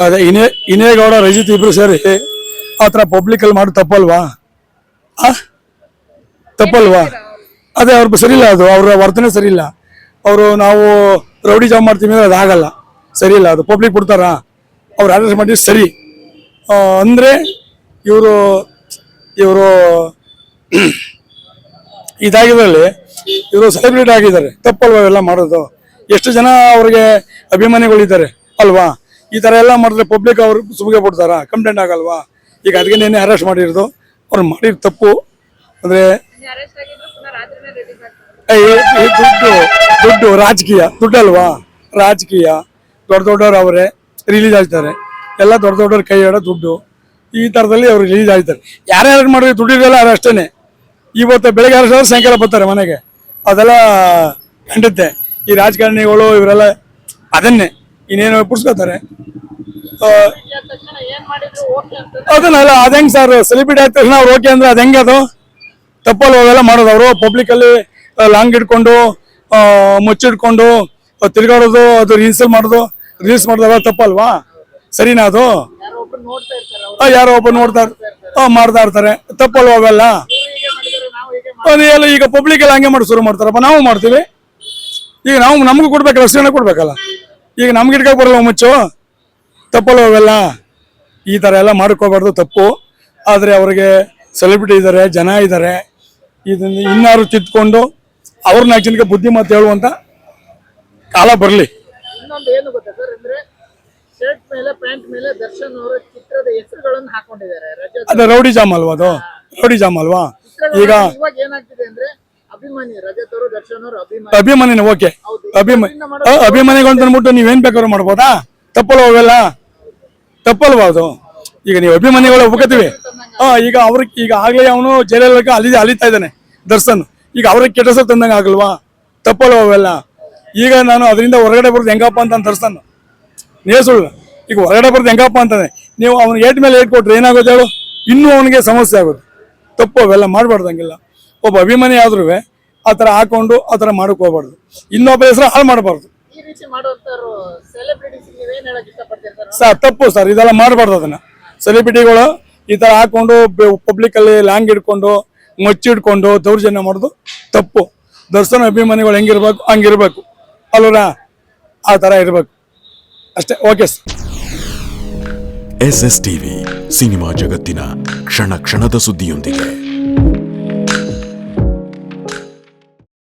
ಅದೇ ಇನೇಗೌಡ ರಜಿತ್ ಇಬ್ರು ಸೇರಿ ಆ ಥರ ಪಬ್ಲಿಕಲ್ಲಿ ಮಾಡಿ ತಪ್ಪಲ್ವಾ? ತಪ್ಪಲ್ವಾ? ಅದೇ ಅವ್ರು ಸರಿ ಇಲ್ಲ, ಅದು ಅವ್ರ ವರ್ತನೆ ಸರಿ ಇಲ್ಲ. ಅವರು ನಾವು ರೌಡಿ ಜಾಬ್ ಮಾಡ್ತೀವಿ ಅಂದ್ರೆ ಅದಾಗಲ್ಲ, ಸರಿ ಇಲ್ಲ. ಅದು ಪಬ್ಲಿಕ್ ಬಿಡ್ತಾರಾ? ಅವ್ರು ಅರೆಸ್ಟ್ ಮಾಡಿ ಸರಿ ಅಂದರೆ ಇವರು ಇದಾಗಿದ್ರಲ್ಲಿ ಇವರು ಸೆಲೆಬ್ರಿಟಿ ಆಗಿದ್ದಾರೆ. ತಪ್ಪಲ್ವಾ ಇವೆಲ್ಲ ಮಾಡೋದು? ಎಷ್ಟು ಜನ ಅವ್ರಿಗೆ ಅಭಿಮಾನಿಗಳಿದ್ದಾರೆ ಅಲ್ವಾ? ಈ ಥರ ಎಲ್ಲ ಮಾಡಿದ್ರೆ ಪಬ್ಲಿಕ್ ಅವರು ಸುಮ್ಗೆ ಬಿಡ್ತಾರಾ? ಕಂಪ್ಲೇಂಟ್ ಆಗಲ್ವಾ? ಈಗ ಅದಕ್ಕೆ ನೆನ್ನೆ ಅರೆಸ್ಟ್ ಮಾಡಿರೋದು ಅವ್ರು ಮಾಡಿದ ತಪ್ಪು. ಅಂದರೆ ದುಡ್ಡು ರಾಜಕೀಯ ದುಡ್ಡಲ್ವಾ? ರಾಜಕೀಯ ದೊಡ್ಡವ್ರು ಅವರೇ ರಿಲೀಸ್ ಆಗ್ತಾರೆ, ಎಲ್ಲ ದೊಡ್ಡವ್ರ ಕೈ ಆಡೋ ದುಡ್ಡು. ಈ ಥರದಲ್ಲಿ ಅವ್ರು ರಿಲೀಸ್ ಆಗ್ತಾರೆ. ಯಾರ್ಯಾರು ಮಾಡಿದ್ರೆ ದುಡ್ಡಿರಲ್ಲ ಅದು ಅಷ್ಟೇ. ಇವತ್ತು ಬೆಳಗ್ಗೆ ಅರೆಸ್ಟ್ ಸಾಯಂಕಾಲ ಬರ್ತಾರೆ ಮನೆಗೆ, ಅದೆಲ್ಲ ಖಂಡುತ್ತೆ. ಈ ರಾಜಕಾರಣಿಗಳು ಇವರೆಲ್ಲ ಅದನ್ನೇ ಇನ್ನೇನು ಪುಡ್ಸ್ಕೊತಾರೆ. ಅದನ್ನಲ್ಲ ಅದು ಹೆಂಗೆ ಸರ್? ಸೆಲೆಬ್ರಿಟಿ ಆದ ತಕ್ಷಣ ಅವ್ರು ಓಕೆ ಅಂದ್ರೆ ಅದು ಹೆಂಗೆ? ಅದು ತಪ್ಪಲ್ಲಿ ಅವೆಲ್ಲ ಮಾಡೋದು. ಅವರು ಪಬ್ಲಿಕಲ್ಲಿ ಲಾಂಗ್ ಇಟ್ಕೊಂಡು ಮುಚ್ಚಿಡ್ಕೊಂಡು ತಿರ್ಗಾಡೋದು, ಅದು ರೀಲ್ಸ್ ಮಾಡೋದಲ್ಲ ತಪ್ಪಲ್ವಾ? ಸರಿನಾ? ಅದು ಯಾರೋ ಒಬ್ಬ ಮಾಡ್ತಾ ಇರ್ತಾರೆ, ತಪ್ಪಲ್ವಾ ಅವೆಲ್ಲ? ಅದೆಲ್ಲ ಈಗ ಪಬ್ಲಿಕ್ ಎಲ್ಲ ಹಂಗೆ ಮಾಡಿ ಶುರು ಮಾಡ್ತಾರಪ್ಪ, ನಾವು ಮಾಡ್ತೀವಿ. ಈಗ ನಾವು ನಮಗೂ ಕೊಡ್ಬೇಕಲ್ಲ, ರಕ್ಷಣೆ ಕೊಡ್ಬೇಕಲ್ಲ. ಈಗ ನಮ್ಗೆ ಇಟ್ಕೊಕ್ ಬರಲ್ಲ ಮುಚ್ಚು, ತಪ್ಪಲ್ವ ಅವೆಲ್ಲ? ಈ ಥರ ಎಲ್ಲ ಮಾಡ್ಕೋಬಾರ್ದು, ತಪ್ಪು. ಆದರೆ ಅವ್ರಿಗೆ ಸೆಲೆಬ್ರಿಟಿ ಇದ್ದಾರೆ, ಜನ ಇದ್ದಾರೆ, ಇದನ್ನು ಇನ್ನಾರು ತಿದ್ಕೊಂಡು ಅವ್ರ 4 ಜನಕ್ಕೆ ಬುದ್ಧಿ ಮಾತು ಹೇಳುವಂತ ಕಾಲ ಬರಲಿ. ಇನ್ನೊಂದು ಏನು ಗೊತ್ತಾ ಸರ್, ಅಂದ್ರೆ ಶರ್ಟ್ ಮೇಲೆ ಪ್ಯಾಂಟ್ ಮೇಲೆ ದರ್ಶನ್ ಅವರ ಚಿತ್ರದ ಹೆಸರುಗಳನ್ನು ಹಾಕೊಂಡಿದ್ದಾರೆ. ಅದೇ ರೌಡಿ ಜಾಮ್ ಅಲ್ವಾ? ಅದು ರೌಡಿ ಜಾಮ್ ಅಲ್ವಾ? ಈಗ ಏನಾಗ್ತಿದೆ ಅಂದ್ರೆ ಅಭಿಮಾನಿ ರಜತ್ ಅವರು ದರ್ಶನ್ ಅವರು ಅಭಿಮಾನಿನ ಓಕೆ, ಅಭಿಮಾನಿಗಳು ಅಂತ ಅಂದ್ಬಿಟ್ಟು ನೀವೇನ್ ಬೇಕಾದ್ರೂ ಮಾಡ್ಬೋದಾ? ತಪ್ಪಲ್ವ ಅವೆಲ್ಲ? ತಪ್ಪಲ್ವಾ ಅದು? ಈಗ ನೀವು ಅಭಿಮಾನಿಗಳು ಒಪ್ಕೋತೀವಿ. ಈಗ ಅವ್ರಿಗೆ ಈಗ ಆಗ್ಲೇ ಅವನು ಜೈಲಲ್ಲಿ ಅಲಿತಾ ಇದ್ದಾನೆ ದರ್ಶನ್. ಈಗ ಅವ್ರಿಗೆ ಕೆಟ್ಟ ಹೆಸರು ತಂದಂಗೆ ಆಗಲ್ವಾ? ತಪ್ಪಲ್ವ ಅವೆಲ್ಲ? ಈಗ ನಾನು ಅದರಿಂದ ಹೊರಗಡೆ ಬರೋದು ಹೆಂಗಪ್ಪ ಅಂತ ದರ್ಶನ್ ನೇಸುಳ್ಳು. ಈಗ ಹೊರಗಡೆ ಬರೋದು ಹೆಂಗಪ್ಪ ಅಂತಾನೆ, ನೀವು ಅವ್ನಿಗೆ ಏಟ್ ಮೇಲೆ ಏಟ್ ಕೊಟ್ರೆ ಏನಾಗೋದು ಹೇಳು? ಇನ್ನೂ ಅವನಿಗೆ ಸಮಸ್ಯೆ ಆಗೋದು. ತಪ್ಪು ಅವೆಲ್ಲ ಮಾಡಬಾರ್ದಂಗಿಲ್ಲ. ಒಬ್ಬ ಅಭಿಮಾನಿ ಆದ್ರೂ ಆ ಥರ ಹಾಕೊಂಡು ಆ ಥರ ಮಾಡಕ್ ಹೋಗ್ಬಾರ್ದು. ಇನ್ನೊಬ್ಬ ಹೆಸರು ಹಾಳು ಮಾಡಬಾರ್ದು ಸರ್. ತಪ್ಪು ಸರ್, ಇದೆಲ್ಲ ಮಾಡಬಾರ್ದು. ಅದನ್ನ ಸೆಲೆಬ್ರಿಟಿಗಳು ಈ ಥರ ಹಾಕೊಂಡು ಪಬ್ಲಿಕಲ್ಲಿ ಲಾಂಗ್ ಇಟ್ಕೊಂಡು ಮುಚ್ಚಿಡ್ಕೊಂಡು ದೌರ್ಜನ್ಯ ಮಾಡೋದು ತಪ್ಪು. ದರ್ಶನ ಅಭಿಮಾನಿಗಳು ಹೆಂಗಿರ್ಬೇಕು ಹಂಗಿರ್ಬೇಕು ಅಲ್ವರ? ಆ ಥರ ಇರಬೇಕು ಅಷ್ಟೇ. Okay sir. SS TV cinema ಜಗತ್ತಿನ ಕ್ಷಣ ಕ್ಷಣದ ಸುದ್ದಿಯೊಂದಿಗೆ.